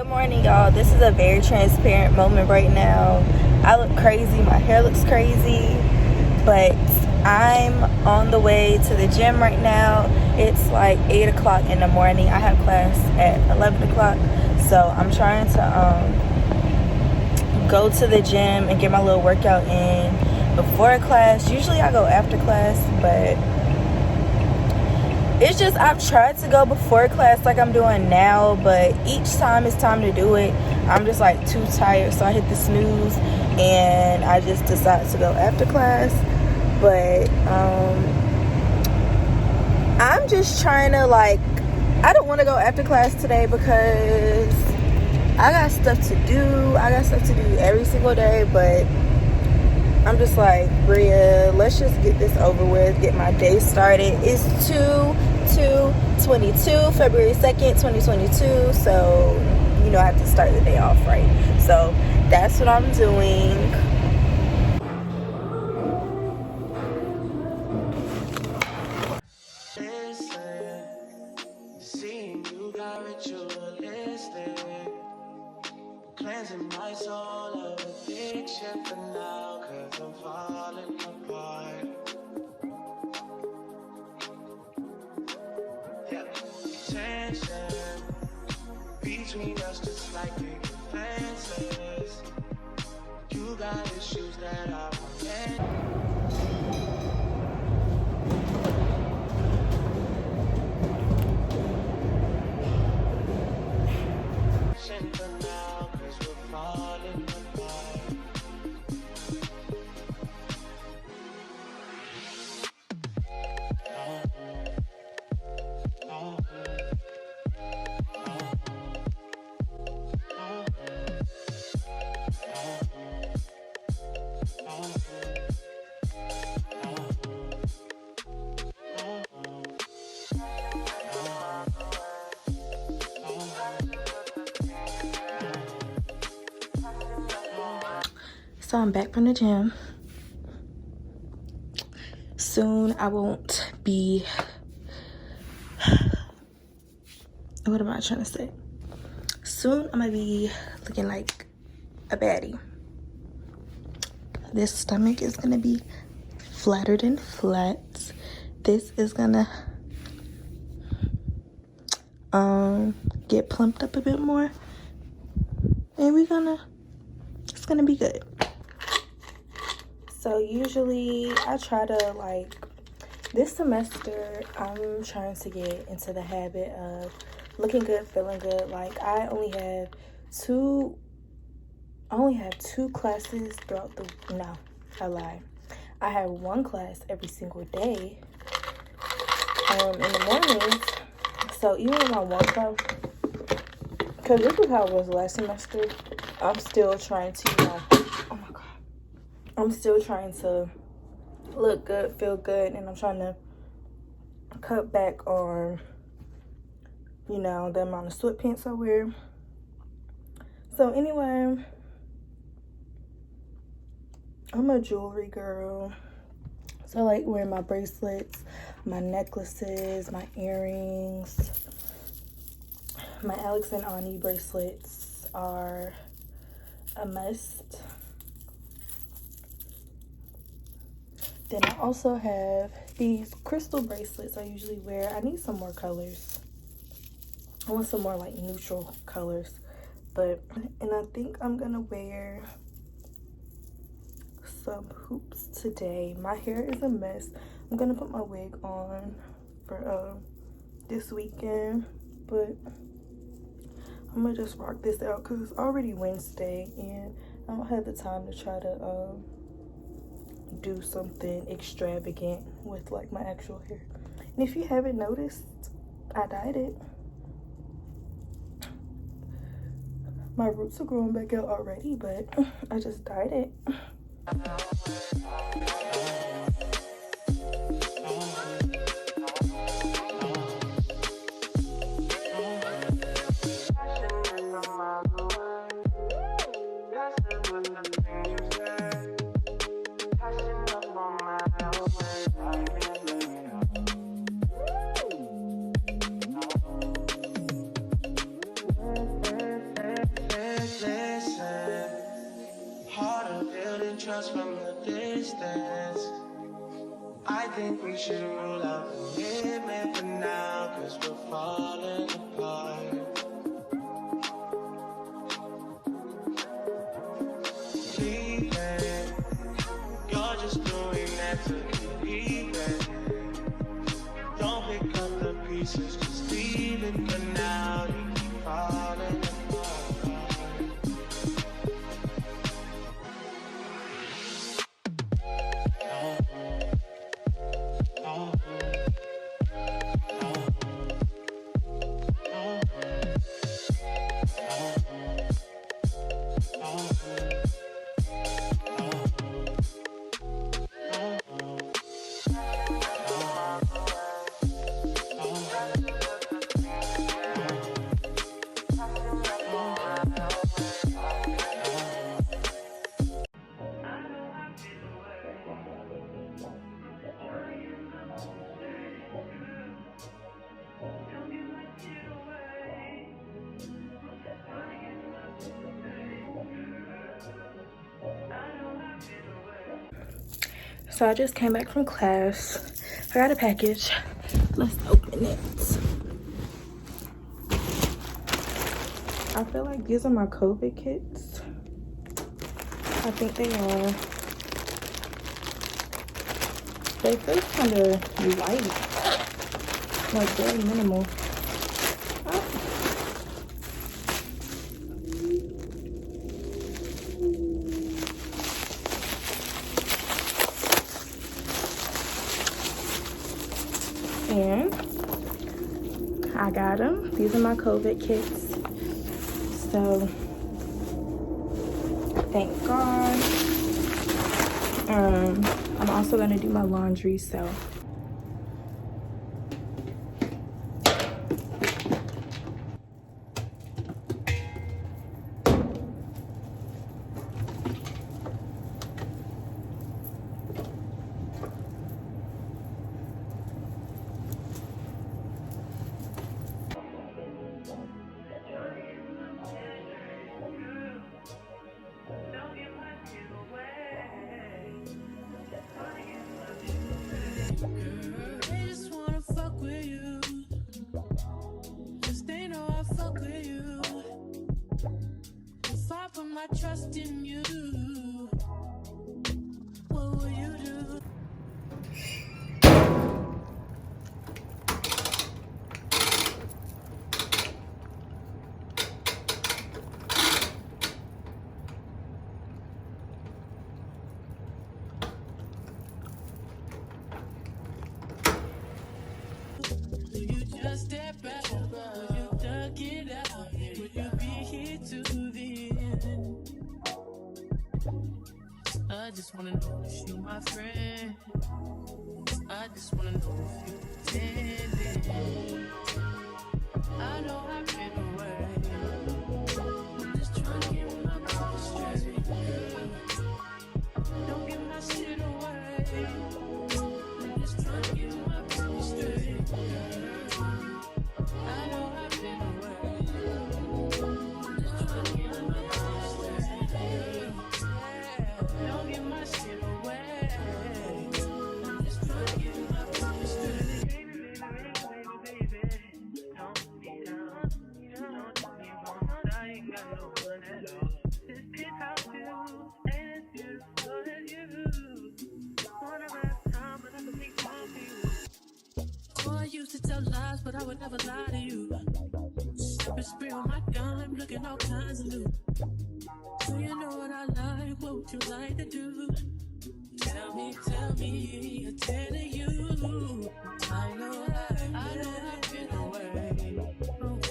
Good morning, y'all. This is a very transparent moment right now. I look crazy, my hair looks crazy, but I'm on the way to the gym right now. It's like 8 o'clock in the morning. I have class at 11 o'clock, so I'm trying to go to the gym and get my little workout in before class. Usually I go after class, but it's just I've tried to go before class like I'm doing now, but each time it's time to do it, I'm just like too tired, so I hit the snooze and I just decide to go after class. But I'm just trying to, like, I don't want to go after class today because I got stuff to do. I got stuff to do every single day, but I'm just like, Briah, let's just get this over with, get my day started. It's 2/22, February 2nd, 2022, so, you know, I have to start the day off right. So that's what I'm doing. Cleansing my soul of addiction for now, 'cause I'm falling apart. Yeah. Tension between us just like big fences. You got issues that I want. For now, 'cause we're falling apart. So I'm back from the gym. Soon I won't be, what am I trying to say? Soon I'm gonna be looking like a baddie. This stomach is gonna be flatter than flat. This is gonna get plumped up a bit more, and it's gonna be good. So usually I try to, like, this semester I'm trying to get into the habit of looking good, feeling good. Like, I only have two classes throughout no, I lie. I have one class every single day in the mornings. So even with my one class, because this is how it was last semester, I'm still trying to, oh my God. I'm still trying to look good, feel good, and I'm trying to cut back on, you know, the amount of sweatpants I wear. So anyway, I'm a jewelry girl. So I like wearing my bracelets, my necklaces, my earrings. My Alex and Ani bracelets are a must. Then I also have these crystal bracelets I usually wear. I need some more colors. I want some more like neutral colors. And I think I'm gonna wear some hoops today. My hair is a mess. I'm gonna put my wig on for this weekend, but I'm gonna just rock this out because it's already Wednesday and I don't have the time to try to do something extravagant with like my actual hair. And if you haven't noticed, I dyed it. My roots are growing back out already, but I just dyed it. I think we should rule out commitment for now, cause we're falling apart. Leaving, you're just doing that to get even. Don't pick up the pieces, just leave it for now. You keep falling apart. So I just came back from class. I got a package. Let's open it. I feel like these are my COVID kits. I think they are. They feel kind of light, like very minimal. And I got them. These are my COVID kits. So thank God. I'm also gonna do my laundry, so They just wanna fuck with you. Cause they know I fuck with you. If I put my trust in you, what will you do? Will you just step back? Will you duck it out? Will you be here to the end? I just wanna know if you my friend. I just wanna know if you pretending. I know I've been away. I'm just trying to get my mind straight. Don't give my shit away. I'm just trying to get my mind straight. I know I've been away. I'm just trying to get my mind straight. Don't give my shit away. I'm just trying to get my mind straight. Don't be down. Don't be wrong. I ain't got no one at all. This penthouse view ain't as beautiful as you. Wanna have time, but I can make time for you. Oh, I used to tell lies, but I would never lie to you. Been spray on my dime, looking all kinds of new. So you know what I like, what would you like to do? Tell me, I'm telling you. I know I've been away.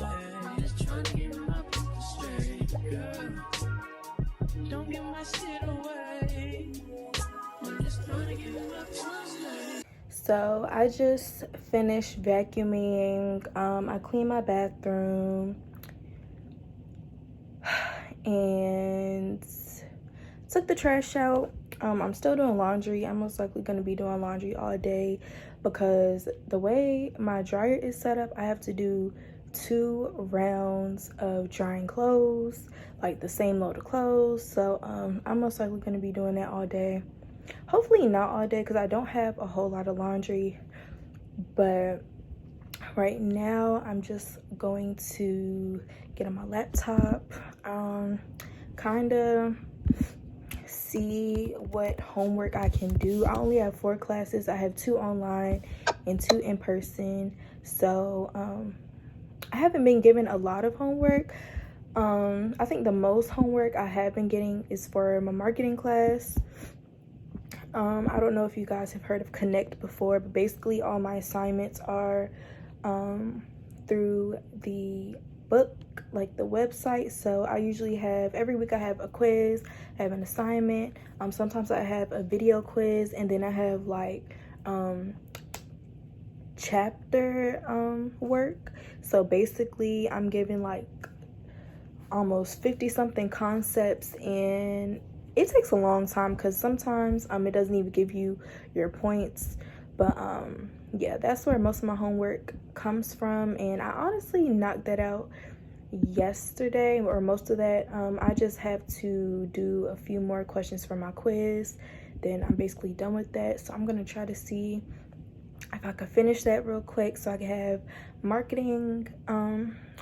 I'm just trying to get my people straight, girl. Don't give my shit away. I'm just trying to get my people straight. So I just finished vacuuming. I cleaned my bathroom and took the trash out. I'm still doing laundry. I'm most likely going to be doing laundry all day because the way my dryer is set up, I have to do 2 rounds of drying clothes, like the same load of clothes. So I'm most likely going to be doing that all day. hopefully not all day because I don't have a whole lot of laundry. But right now I'm just going to get on my laptop, kind of see what homework I can do. I only have 4 classes. I have 2 online and 2 in person. So I haven't been given a lot of homework. I think the most homework I have been getting is for my marketing class. I don't know if you guys have heard of Connect before, but basically all my assignments are through the book, like the website. So I usually have, every week I have a quiz, I have an assignment. Sometimes I have a video quiz, and then I have like chapter work. So basically I'm given like almost 50 something concepts, and it takes a long time because sometimes it doesn't even give you your points. But yeah, that's where most of my homework comes from, and I honestly knocked that out yesterday, or most of that. I just have to do a few more questions for my quiz, then I'm basically done with that. So I'm gonna try to see if I could finish that real quick so I can have marketing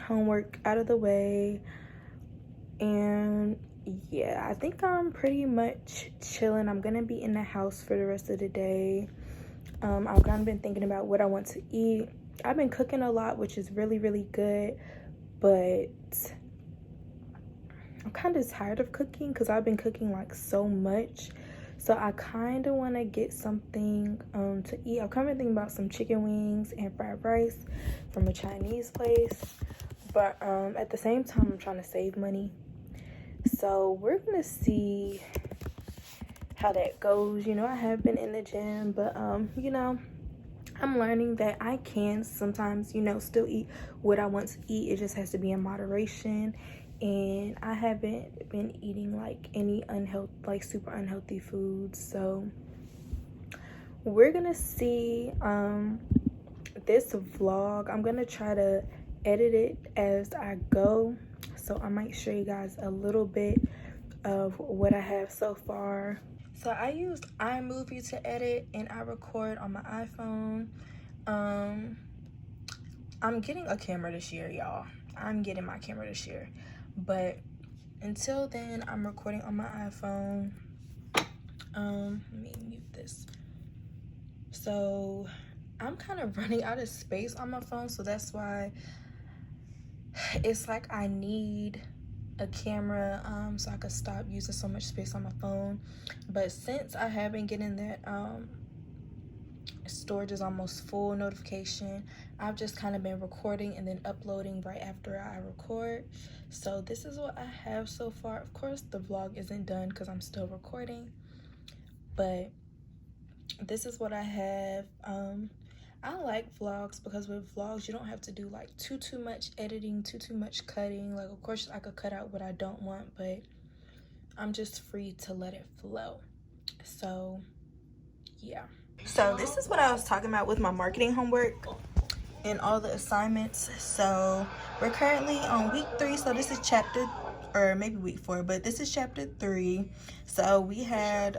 homework out of the way. And yeah, I think I'm pretty much chilling. I'm gonna be in the house for the rest of the day. I've kind of been thinking about what I want to eat. I've been cooking a lot, which is really, really good, but I'm kind of tired of cooking because I've been cooking like so much. So I kind of want to get something to eat. I'm kind of thinking about some chicken wings and fried rice from a Chinese place, but at the same time I'm trying to save money. So we're gonna see how that goes. You know, I have been in the gym, but you know, I'm learning that I can sometimes, you know, still eat what I want to eat. It just has to be in moderation. And I haven't been eating like any unhealthy, like super unhealthy foods. So we're gonna see this vlog. I'm gonna try to edit it as I go, so I might show you guys a little bit of what I have so far. So I use iMovie to edit, and I record on my iPhone. I'm getting a camera this year, y'all. I'm getting my camera this year, but until then I'm recording on my iPhone. Let me mute this. So I'm kind of running out of space on my phone, so that's why it's like I need a camera so I could stop using so much space on my phone. But since I have been getting that storage is almost full notification, I've just kind of been recording and then uploading right after I record. So this is what I have so far. Of course the vlog isn't done because I'm still recording, but this is what I have. I like vlogs because with vlogs you don't have to do like too much editing, too much cutting. Like, of course I could cut out what I don't want, but I'm just free to let it flow. So yeah. So this is what I was talking about with my marketing homework and all the assignments. So we're currently on week 3, so this is chapter, or maybe week 4, but this is chapter 3. So we had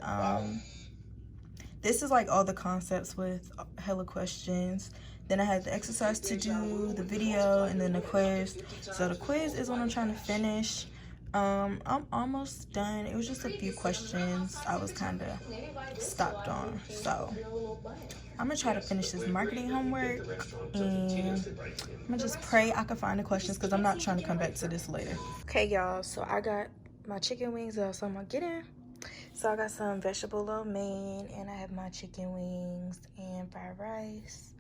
this is like all the concepts with hella questions. Then I had the exercise to do, the video, and then the quiz. So the quiz is what I'm trying to finish. I'm almost done. It was just a few questions I was kind of stopped on. So I'm gonna try to finish this marketing homework, and I'm gonna just pray I can find the questions because I'm not trying to come back to this later. Okay, y'all, so I got my chicken wings that I'm gonna get in. So I got some vegetable lo mein, and I have my chicken wings and fried rice.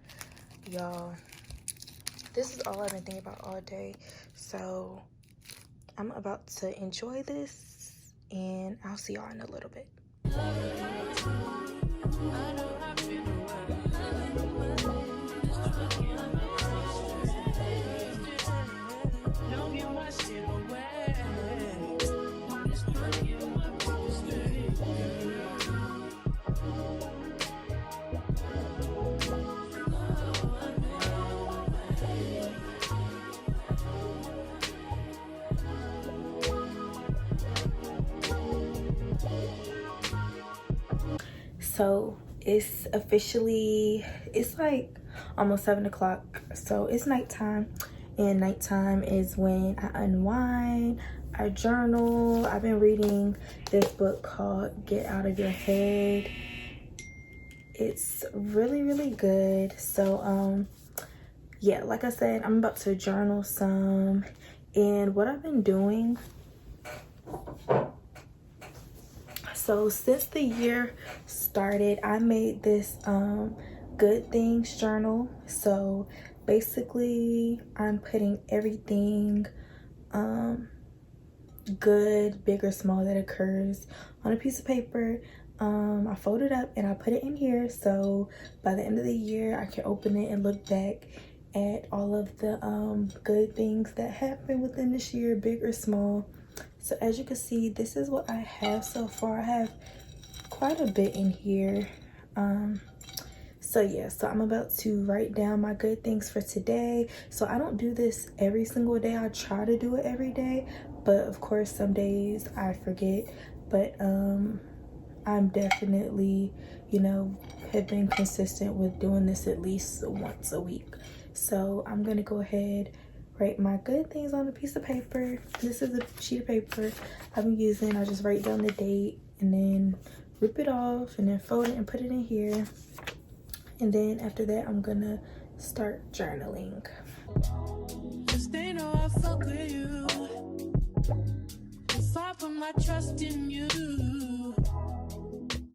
Y'all, this is all I've been thinking about all day. So I'm about to enjoy this, and I'll see y'all in a little bit. So it's officially, it's like almost 7 o'clock. So it's nighttime, and nighttime is when I unwind, I journal. I've been reading this book called Get Out of Your Head. It's really, really good. So yeah, like I said, I'm about to journal some. And what I've been doing, so since the year started, I made this good things journal. So basically I'm putting everything good, big or small, that occurs on a piece of paper. I fold it up and I put it in here, so by the end of the year I can open it and look back at all of the good things that happened within this year, big or small. So as you can see, this is what I have so far. I have quite a bit in here. So yeah, so I'm about to write down my good things for today. So I don't do this every single day. I try to do it every day, but of course some days I forget. But I'm definitely, you know, have been consistent with doing this at least once a week. So I'm gonna go ahead, write my good things on a piece of paper. This is a sheet of paper I've been using. I just write down the date and then rip it off and then fold it and put it in here. And then after that, I'm gonna start journaling. Just they know I fuck with you. If I put my trust in you,